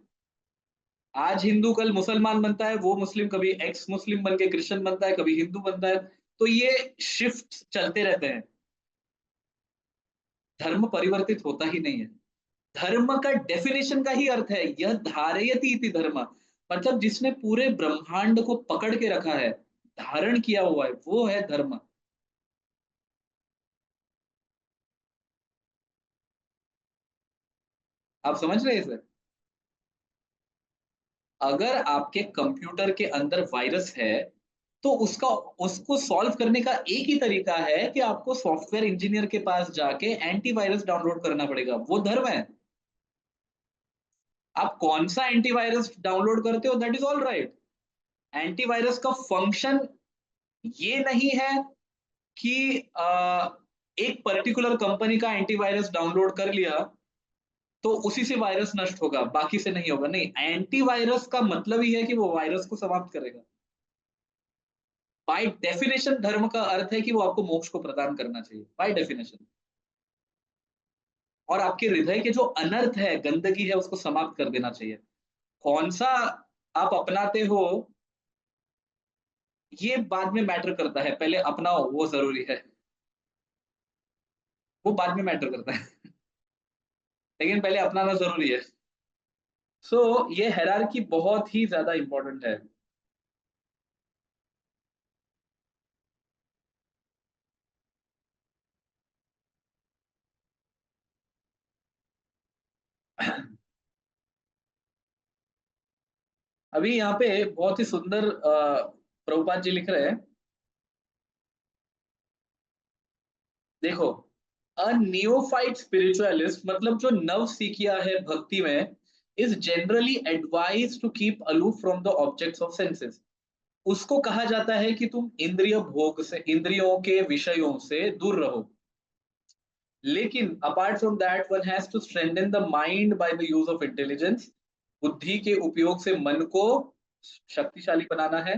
आज हिंदू कल मुसलमान बनता है, वो मुस्लिम कभी एक्स मुस्लिम बन के क्रिश्चियन बनता है, कभी हिंदू बनता है। तो ये शिफ्ट चलते रहते हैं, धर्म परिवर्तित होता ही नहीं है। धर्म का डेफिनेशन का ही अर्थ है, यह धारयति इति धर्म, मतलब जिसने पूरे ब्रह्मांड को पकड़ के रखा है, धारण किया हुआ है, वो है धर्म। आप समझ रहे हैं इसे? अगर आपके कंप्यूटर के अंदर वायरस है, तो उसका उसको सॉल्व करने का एक ही तरीका है कि आपको सॉफ्टवेयर इंजीनियर के पास जाके एंटीवायरस डाउनलोड करना पड़ेगा, वो धर्म है। आप कौन सा एंटीवायरस डाउनलोड करते हो that is all right. Antivirus का फंक्शन ये नहीं है कि एक पर्टिकुलर कंपनी का एंटीवायरस डाउनलोड कर लिया तो उसी से वायरस नष्ट होगा, बाकी से नहीं होगा। नहीं, एंटीवायरस का मतलब ही है कि वो वायरस को समाप्त करेगा। बाय डेफिनेशन धर्म का अर्थ है कि वो आपको मोक्ष को प्रदान करना चाहिए, बाय डेफिनेशन। और आपके हृदय के जो अनर्थ है, गंदगी है, उसको समाप्त कर देना चाहिए। कौन सा आप अपनाते हो, ये बाद में मैटर करता है, पहले अपनाओ वो जरूरी है, वो बाद में मैटर करता है। लेकिन पहले अपनाना जरूरी है। सो ये हायरार्की बहुत ही ज्यादा इंपॉर्टेंट है। अभी यहाँ पे बहुत ही सुंदर प्रभुपाद जी लिख रहे हैं, देखो, अ नियोफाइट स्पिरिचुअलिस्ट मतलब जो नव सीखिया है भक्ति में, is generally advise to keep aloof from the objects of senses. उसको कहा जाता है कि तुम इंद्रिय भोग से, इंद्रियों के विषयों से दूर रहो। लेकिन apart from that one has to strengthen the mind by the use of intelligence. बुद्धि के उपयोग से मन को शक्तिशाली बनाना है।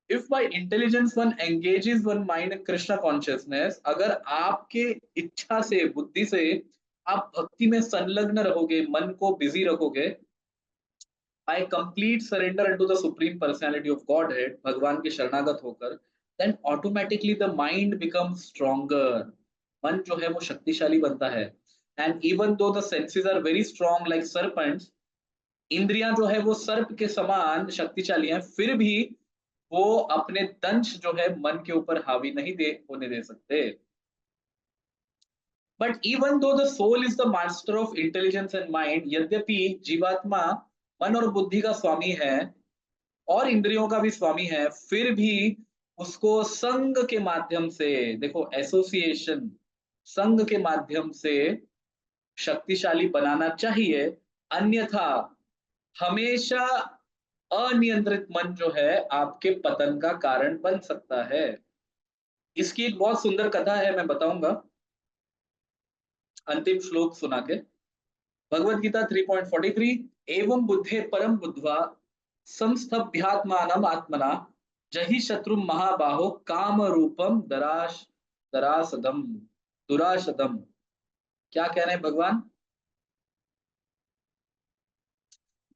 If by intelligence one engages one mind in Krishna consciousness, अगर आपके इच्छा से, बुद्धि से आप भक्ति में संलग्न रहोगे, मन को बिजी रखोगे, by complete surrender into the supreme personality of Godhead, भगवान के शरणागत होकर, then automatically the mind becomes stronger. मन जो है वो शक्तिशाली बनता है। And even though the senses are very strong like serpents, इंद्रियां जो है वो सर्प के समान शक्तिशाली हैं, फिर भी वो अपने दंश जो है मन के ऊपर हावी नहीं दे होने दे सकते। But even though the soul is the master of intelligence and mind, यद्यपि जीवात्मा मन और बुद्धि का स्वामी है और इंद्रियों का भी स्वामी है, फिर भी उसको संग के माध्यम से, देखो एसोसिएशन, संग के माध्यम से शक्तिशाली बनाना चाहिए। अन्यथा हमेशा अनियंत्रित मन जो है आपके पतन का कारण बन सकता है। इसकी एक बहुत सुंदर कथा है, मैं बताऊंगा अंतिम श्लोक सुना के। भगवत गीता 3.43, एवं बुद्धे परम बुद्ध्वा संस्तभ्यात्मानम आत्मना जहि शत्रु महाबाहो काम रूपम दरासदम दुरासदम। क्या कह रहे हैं भगवान?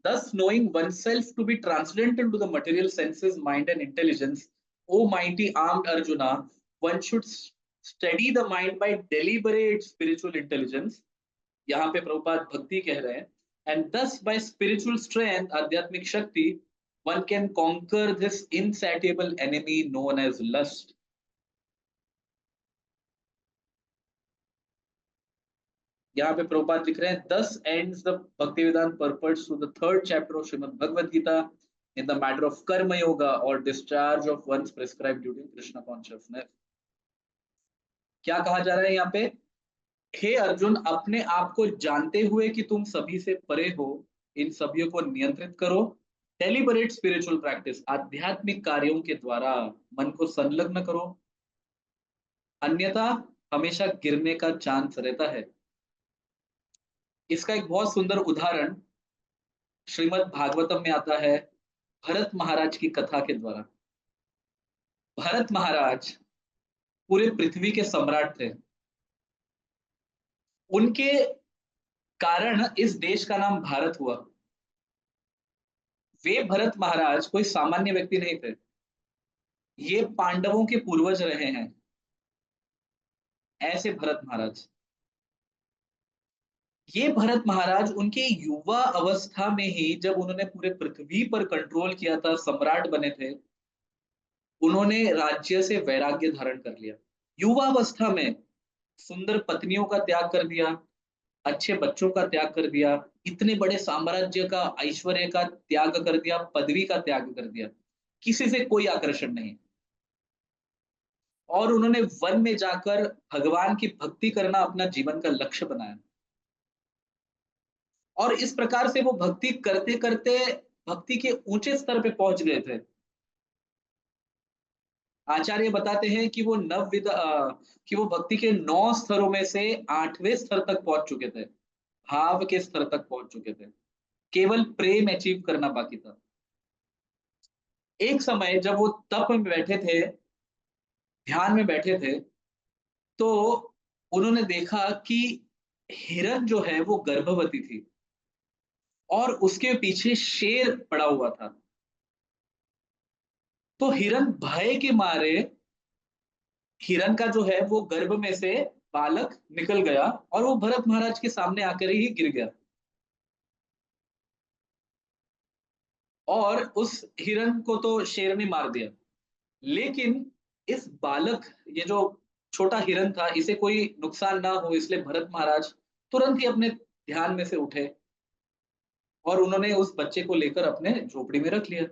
Thus, knowing oneself to be transcendent into the material senses, mind, and intelligence, O mighty armed Arjuna, one should study the mind bye deliberate spiritual intelligence, यहाँ पे प्रभुपाद भक्ति कह रहे हैं, एंड दस बाय स्पिरिचुअल स्ट्रेंथ, आध्यात्मिक शक्ति, one can conquer this insatiable enemy known as lust. यहाँ पे प्रभुपाद लिख रहे हैं, दस ends the Bhaktivedanta purport to the third chapter of Srimad Bhagavad Gita in the matter of karma yoga और discharge of one's prescribed duty Krishna consciousness. क्या कहा जा रहा है यहाँ पे? हे अर्जुन, अपने आप को जानते हुए कि तुम सभी से परे हो, इन सभी को नियंत्रित करो। डेलिबरेट स्पिरिचुअल प्रैक्टिस, आध्यात्मिक कार्यों के द्वारा मन को संलग्न करो, अन्यथा हमेशा गिरने का चांस रहता है। इसका एक बहुत सुंदर उदाहरण श्रीमद् भागवतम में आता है, भरत महाराज की कथा के द्वारा। भरत महाराज पूरे पृथ्वी के सम्राट थे। उनके कारण इस देश का नाम भारत हुआ। वे भरत महाराज कोई सामान्य व्यक्ति नहीं थे, ये पांडवों के पूर्वज रहे हैं। ऐसे भरत महाराज, ये भरत महाराज उनके युवा अवस्था में ही, जब उन्होंने पूरे पृथ्वी पर कंट्रोल किया था, सम्राट बने थे, उन्होंने राज्य से वैराग्य धारण कर लिया। युवा अवस्था में सुंदर पत्नियों का त्याग कर दिया, अच्छे बच्चों का त्याग कर दिया, इतने बड़े साम्राज्य का, ऐश्वर्य का त्याग कर दिया, पदवी का त्याग कर दिया, किसी से कोई आकर्षण नहीं। और उन्होंने वन में जाकर भगवान की भक्ति करना अपना जीवन का लक्ष्य बनाया। और इस प्रकार से वो भक्ति करते करते भक्ति के ऊंचे स्तर पे पहुंच गए थे। आचार्य बताते हैं कि कि वो भक्ति के 9 स्तरों में से 8वें स्तर तक पहुंच चुके थे, भाव के स्तर तक पहुंच चुके थे। केवल प्रेम अचीव करना बाकी था। एक समय जब वो तप में बैठे थे, ध्यान में बैठे थे, तो उन्होंने देखा कि हिरण जो है वो गर्भवती थी और उसके पीछे शेर पड़ा हुआ था। तो हिरण भय के मारे, हिरण का जो है वो गर्भ में से बालक निकल गया और वो भरत महाराज के सामने आकर ही गिर गया। और उस हिरण को तो शेर ने मार दिया, लेकिन इस बालक, ये जो छोटा हिरण था, इसे कोई नुकसान ना हो इसलिए भरत महाराज तुरंत ही अपने ध्यान में से उठे और उन्होंने उस बच्चे को लेकर अपने झोपड़ी में रख लिया।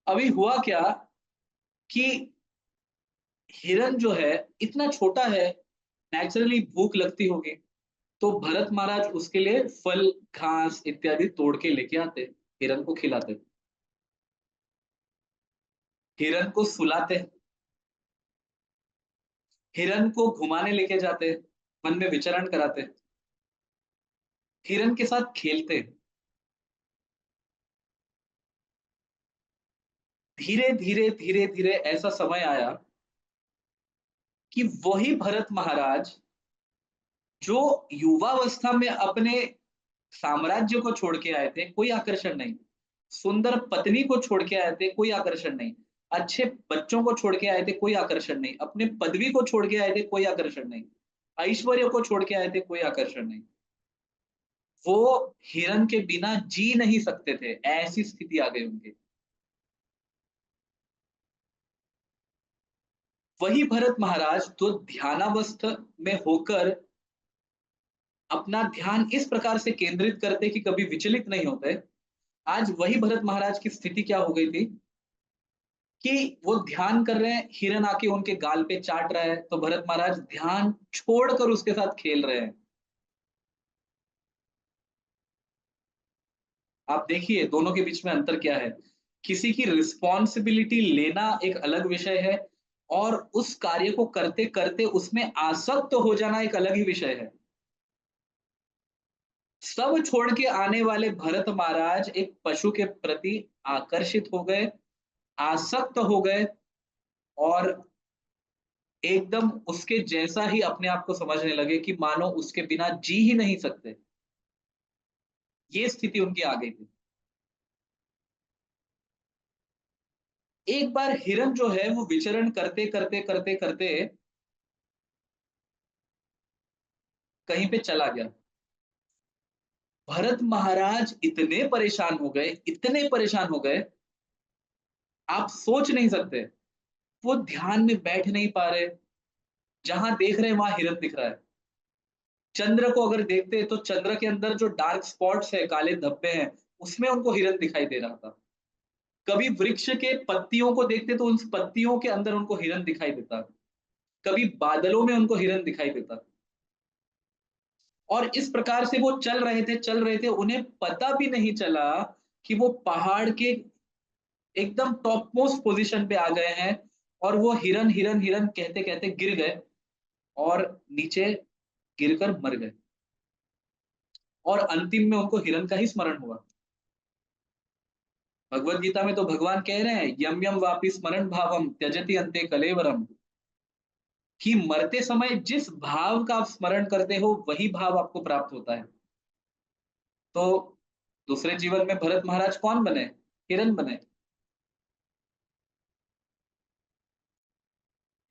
अभी हुआ क्या कि हिरण जो है इतना छोटा है, नेचुरली भूख लगती होगी, तो भरत महाराज उसके लिए फल, घास इत्यादि तोड़ के लेके आते, हिरण को खिलाते, हिरण को सुलाते, हिरण को घुमाने लेके जाते, वन में विचरण कराते, हिरण के साथ खेलते। धीरे धीरे धीरे धीरे ऐसा समय आया कि वही भरत महाराज जो युवावस्था में अपने साम्राज्य को छोड़ के आए थे, कोई आकर्षण नहीं, सुंदर पत्नी को छोड़ के आए थे, कोई आकर्षण नहीं, अच्छे बच्चों को छोड़ के आए थे, कोई आकर्षण नहीं, अपने पदवी को छोड़ के आए थे, कोई आकर्षण नहीं, ऐश्वर्य को छोड़ के आए थे, कोई आकर्षण नहीं, वो हिरण के बिना जी नहीं सकते थे, ऐसी स्थिति आ गई उनकी। वही भरत महाराज तो ध्यानावस्थ में होकर अपना ध्यान इस प्रकार से केंद्रित करते कि कभी विचलित नहीं होते। आज वही भरत महाराज की स्थिति क्या हो गई थी कि वो ध्यान कर रहे हैं, हिरण आके उनके गाल पे चाट रहा है, तो भरत महाराज ध्यान छोड़कर उसके साथ खेल रहे हैं। आप देखिए दोनों के बीच में अंतर क्या है। किसी की रिस्पॉन्सिबिलिटी लेना एक अलग विषय है और उस कार्य को करते करते उसमें आसक्त हो जाना एक अलग ही विषय है। सब छोड़ के आने वाले भरत महाराज एक पशु के प्रति आकर्षित हो गए, आसक्त हो गए और एकदम उसके जैसा ही अपने आप को समझने लगे कि मानो उसके बिना जी ही नहीं सकते। ये स्थिति उनकी आ गई थी। एक बार हिरण जो है वो विचरण करते करते करते करते कहीं पे चला गया। भरत महाराज इतने परेशान हो गए, इतने परेशान हो गए, आप सोच नहीं सकते। वो ध्यान में बैठ नहीं पा रहे, जहां देख रहे हैं वहां हिरन दिख रहा है। चंद्र को अगर देखते तो चंद्र के अंदर जो डार्क स्पॉट्स है, काले धब्बे हैं, उसमें उनको हिरन दिखाई दे रहा था। कभी वृक्ष के पत्तियों को देखते तो उन पत्तियों के अंदर उनको हिरन दिखाई देता। कभी बादलों में उनको हिरन दिखाई देता। और इस प्रकार से वो चल रहे थे, उन्हें पता भी नहीं चला कि वो पहाड़ के एकदम टॉप मोस्ट पोजीशन पे आ गए हैं, और वो हिरन हिरन हिरन कहते कहते गिर गए और नीचे गिरकर मर गए। और अंतिम में उनको हिरन का ही स्मरण हुआ। भगवत गीता में तो भगवान कह रहे हैं, यम यम वापि स्मरण भावम त्यजति अन्ते कलेवरम, कि मरते समय जिस भाव का आप स्मरण करते हो वही भाव आपको प्राप्त होता है। तो दूसरे जीवन में भरत महाराज कौन बने? हिरन बने।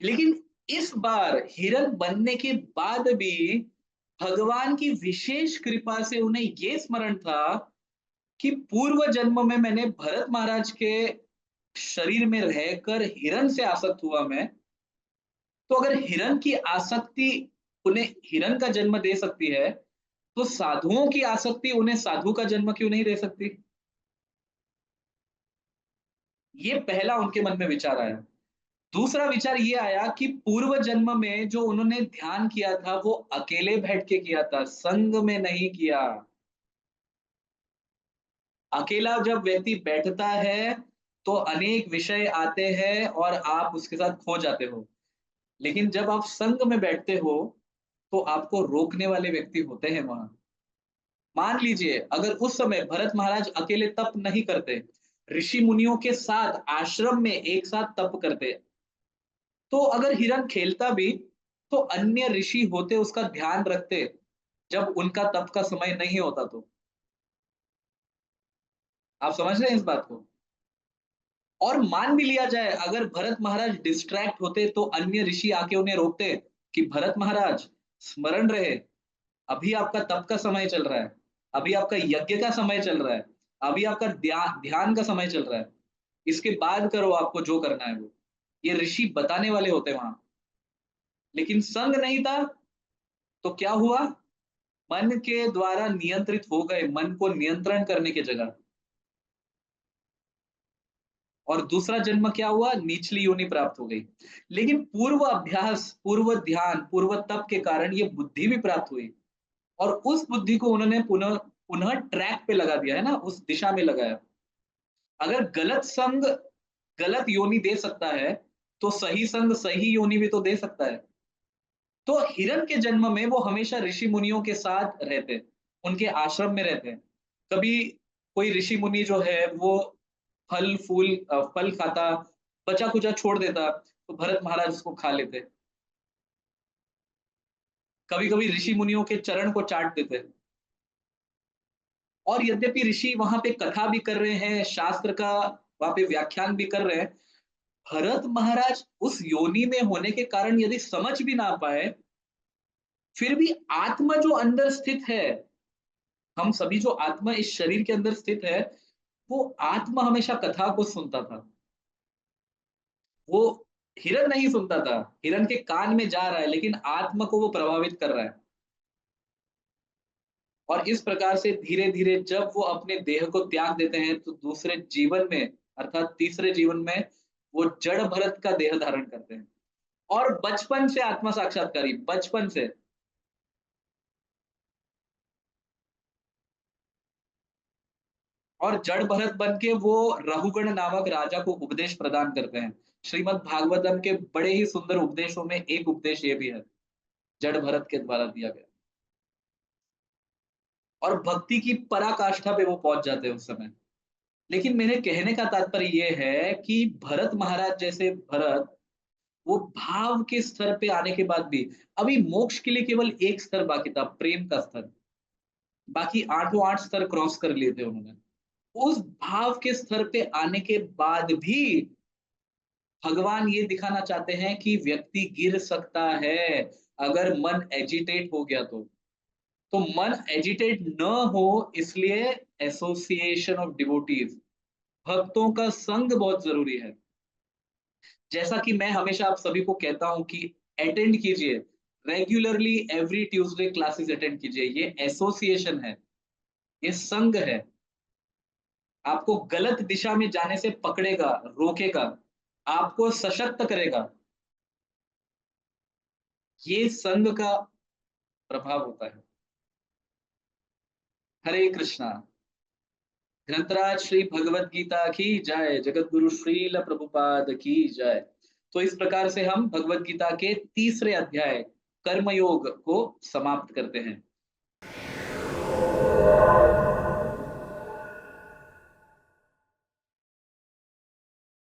लेकिन इस बार हिरन बनने के बाद भी भगवान की विशेष कृपा से उन्हें ये स्मरण था कि पूर्व जन्म में मैंने भरत महाराज के शरीर में रहकर हिरन से आसक्त हुआ मैं। तो अगर हिरन की आसक्ति उन्हें हिरन का जन्म दे सकती है, तो साधुओं की आसक्ति उन्हें साधु का जन्म क्यों नहीं दे सकती? ये पहला उनके मन में विचार आया। दूसरा विचार ये आया कि पूर्व जन्म में जो उन्होंने ध्यान किया था वो अकेले बैठ के किया था, संग में नहीं किया। अकेला जब व्यक्ति बैठता है तो अनेक विषय आते हैं और आप उसके साथ खो जाते हो। लेकिन जब आप संग में बैठते हो तो आपको रोकने वाले व्यक्ति होते हैं वहां। मान लीजिए अगर उस समय भरत महाराज अकेले तप नहीं करते, ऋषि मुनियों के साथ आश्रम में एक साथ तप करते, तो अगर हिरण खेलता भी तो अन्य ऋषि होते उसका ध्यान रखते जब उनका तप का समय नहीं होता। तो आप समझ रहे हैं इस बात को? और मान भी लिया जाए अगर भरत महाराज डिस्ट्रैक्ट होते तो अन्य ऋषि आके उन्हें रोकते कि भरत महाराज स्मरण रहे, अभी आपका तप का समय चल रहा है, अभी आपका यज्ञ का समय चल रहा है, अभी आपका ध्यान का समय चल रहा है, इसके बाद करो आपको जो करना है वो। ये ऋषि बताने वाले होते वहां। लेकिन संग नहीं था तो क्या हुआ? मन के द्वारा नियंत्रित हो गए, मन को नियंत्रण करने की जगह। और दूसरा जन्म क्या हुआ? निचली योनि प्राप्त हो गई। लेकिन पूर्व अभ्यास, पूर्व ध्यान, पूर्व तप के कारण ये बुद्धि भी प्राप्त हुई, और उस बुद्धि को उन्होंने पुनः पुनः ट्रैक पे लगा दिया है ना, उस दिशा में लगाया। अगर गलत संग गलत योनि दे सकता है, तो सही संग सही योनि भी तो दे सकता है। तो हिरण के जन्म में वो हमेशा ऋषि मुनियों के साथ रहते, उनके आश्रम में रहते। कभी कोई ऋषि मुनि जो है वो फल खाता, बचा कुचा छोड़ देता, तो भरत महाराज उसको खा लेते। कभी कभी ऋषि मुनियों के चरण को चाट देते। और यद्यपि ऋषि वहां पे कथा भी कर रहे हैं, शास्त्र का वहां पे व्याख्यान भी कर रहे हैं, भरत महाराज उस योनि में होने के कारण यदि समझ भी ना पाए, फिर भी आत्मा जो अंदर स्थित है, हम सभी जो आत्मा इस शरीर के अंदर स्थित है, वो आत्मा हमेशा कथा को सुनता था। वो हिरन नहीं सुनता था, हिरन के कान में जा रहा है लेकिन आत्मा को वो प्रभावित कर रहा है। और इस प्रकार से धीरे धीरे जब वो अपने देह को त्याग देते हैं तो दूसरे जीवन में, अर्थात तीसरे जीवन में, वो जड़ भरत का देह धारण करते हैं। और बचपन से आत्मा साक्षात्कारी, बचपन से। और जड़ भरत बन के वो रहुगण नामक राजा को उपदेश प्रदान करते हैं। श्रीमद् भागवतम के बड़े ही सुंदर उपदेशों में एक उपदेश ये भी है, जड़ भरत के द्वारा दिया गया। और भक्ति की पराकाष्ठा पे वो पहुंच जाते हैं उस समय। लेकिन मेरे कहने का तात्पर्य ये है कि भरत महाराज जैसे भरत, वो भाव के स्तर पे आने के बाद भी अभी मोक्ष के लिए केवल एक स्तर बाकी था, प्रेम का स्तर। बाकी आठों आठ स्तर क्रॉस कर लिए थे उन्होंने। उस भाव के स्तर पे आने के बाद भी भगवान ये दिखाना चाहते हैं कि व्यक्ति गिर सकता है अगर मन एजिटेट हो गया तो मन एजिटेट न हो, इसलिए एसोसिएशन ऑफ डिवोटीज, भक्तों का संग बहुत जरूरी है। जैसा कि मैं हमेशा आप सभी को कहता हूं कि अटेंड कीजिए regularly, every Tuesday classes attend कीजिए। ये एसोसिएशन है, ये संग है, आपको गलत दिशा में जाने से पकड़ेगा, रोकेगा, आपको सशक्त करेगा। ये संग का प्रभाव होता है। हरे कृष्णा। ग्रंथराज श्री भगवत गीता की जय, जगत गुरु श्रील प्रभुपाद की जय। तो इस प्रकार से हम भगवत गीता के तीसरे अध्याय कर्मयोग को समाप्त करते हैं।